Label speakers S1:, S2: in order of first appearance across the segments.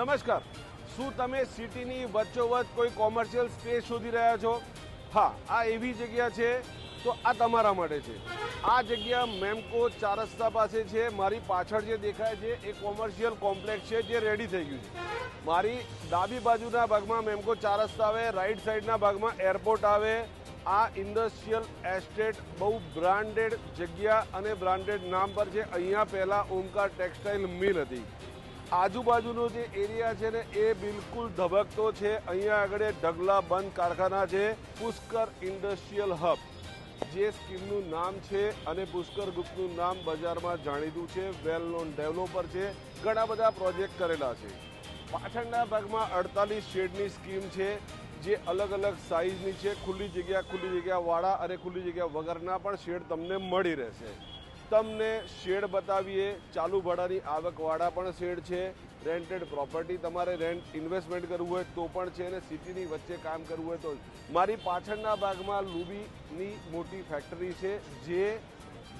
S1: નમસ્કાર, શું તમે સિટીની વચ્ચોવચ્ચ કોઈ કોમર્શિયલ સ્પેસ શોધી રહ્યા છો? હા, આ એવી જગ્યા છે તો આ તમારા માટે છે। આ જગ્યા મેમકો 4 રસ્તા પાસે છે। મારી પાછળ જે દેખાય છે એ કોમર્શિયલ કોમ્પ્લેક્સ છે જે રેડી થઈ ગયું છે। મારી ડાબી બાજુના ભાગમાં મેમકો 4 રસ્તા આવે, રાઈટ સાઈડના ભાગમાં એરપોર્ટ આવે। આ ઇન્ડસ્ટ્રીયલ એસ્ટેટ બહુ બ્રાન્ડેડ જગ્યા અને બ્રાન્ડેડ નામ પર છે। અહીંયા પહેલાં ઓમકાર ટેક્સટાઇલ મિલ હતી। આજુબાજુનો જે એરિયા છે ને એ બિલકુલ ધબકતો છે। અહીંયા આગળ ઢગલા બંધ કારખાના છે। પુષ્કર ઇન્ડસ્ટ્રીયલ હબ જે સ્કીમનું નામ છે અને પુષ્કર ગ્રુપનું નામ બજારમાં જાણીતું છે, વેલ નોન ડેવલપર છે, ઘણા બધા પ્રોજેક્ટ કરેલા છે। પાછળના ભાગમાં 48 શેડની સ્કીમ છે જે અલગ અલગ સાઇઝની છે। ખુલ્લી જગ્યા વાળા અને ખુલ્લી જગ્યા વગરના પણ શેડ તમને મળી રહેશે। તમને શેડ બતાવીએ, ચાલુ ભાડાની આવકવાળા પણ શેડ છે। રેન્ટેડ પ્રોપર્ટી તમારે રેન્ટ ઇન્વેસ્ટમેન્ટ કરવું હોય તો પણ છે અને સિટીની વચ્ચે કામ કરવું હોય તો। મારી પાછળના ભાગમાં લુબીની મોટી ફેક્ટરી છે જે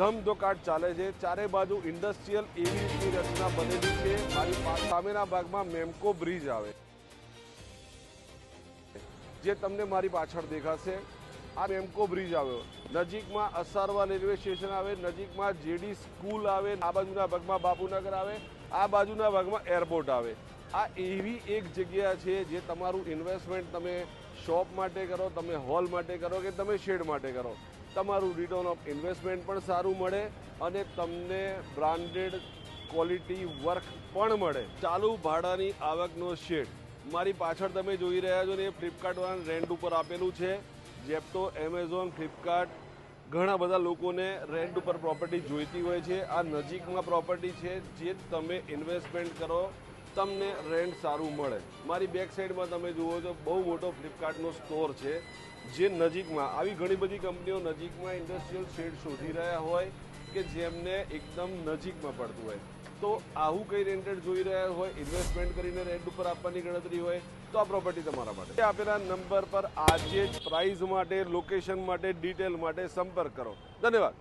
S1: ધમધોકાટ ચાલે છે। ચારે બાજુ ઇન્ડસ્ટ્રીયલ એવી રચના બનેલી છે। મારી સામેના ભાગમાં મેમકો બ્રિજ આવે જે તમને મારી પાછળ દેખાશે। આ મેમકો બ્રિજ આવ્યો, નજીકમાં અસારવા રેલવે સ્ટેશન આવે, નજીકમાં જેડી સ્કૂલ આવે, આ બાજુના ભાગમાં બાપુનગર આવે, આ બાજુના ભાગમાં એરપોર્ટ આવે। આ એવી એક જગ્યા છે જે તમારું ઇન્વેસ્ટમેન્ટ તમે શોપ માટે કરો, તમે હોલ માટે કરો કે તમે શેડ માટે કરો, તમારું રિટર્ન ઓફ ઇન્વેસ્ટમેન્ટ પણ સારું મળે અને તમને બ્રાન્ડેડ ક્વોલિટી વર્ક પણ મળે। ચાલુ ભાડાની આવકનો શેડ મારી પાછળ તમે જોઈ રહ્યા છો ને એ ફ્લિપકાર્ટવાળા રેન્ટ ઉપર આપેલું છે। જેપ્ટો, એમેઝોન, ફ્લિપકાર્ટ ઘણા બધા લોકોને રેન્ટ ઉપર પ્રોપર્ટી જોઈતી હોય છે। આ નજીકમાં પ્રોપર્ટી છે જે તમે ઇન્વેસ્ટમેન્ટ કરો તમને રેન્ટ સારું મળે। મારી બેક સાઈડમાં તમે જુઓ છો બહુ મોટો ફ્લિપકાર્ટનો સ્ટોર છે જે નજીકમાં આવી ઘણી બધી કંપનીઓ નજીકમાં ઇન્ડસ્ટ્રીયલ શેડ શોધી રહ્યા હોય કે જેમને એકદમ નજીકમાં પડતું હોય તો આવું કંઈ રેન્ટેડ જોઈ રહ્યા હોય, ઇન્વેસ્ટમેન્ટ કરીને રેન્ટ ઉપર આપવાની ગણતરી હોય તો આ પ્રોપર્ટી તમારા માટે। આપેલા નંબર પર આજે જ પ્રાઇસ માટે, લોકેશન માટે, ડિટેલ માટે સંપર્ક કરો। ધન્યવાદ।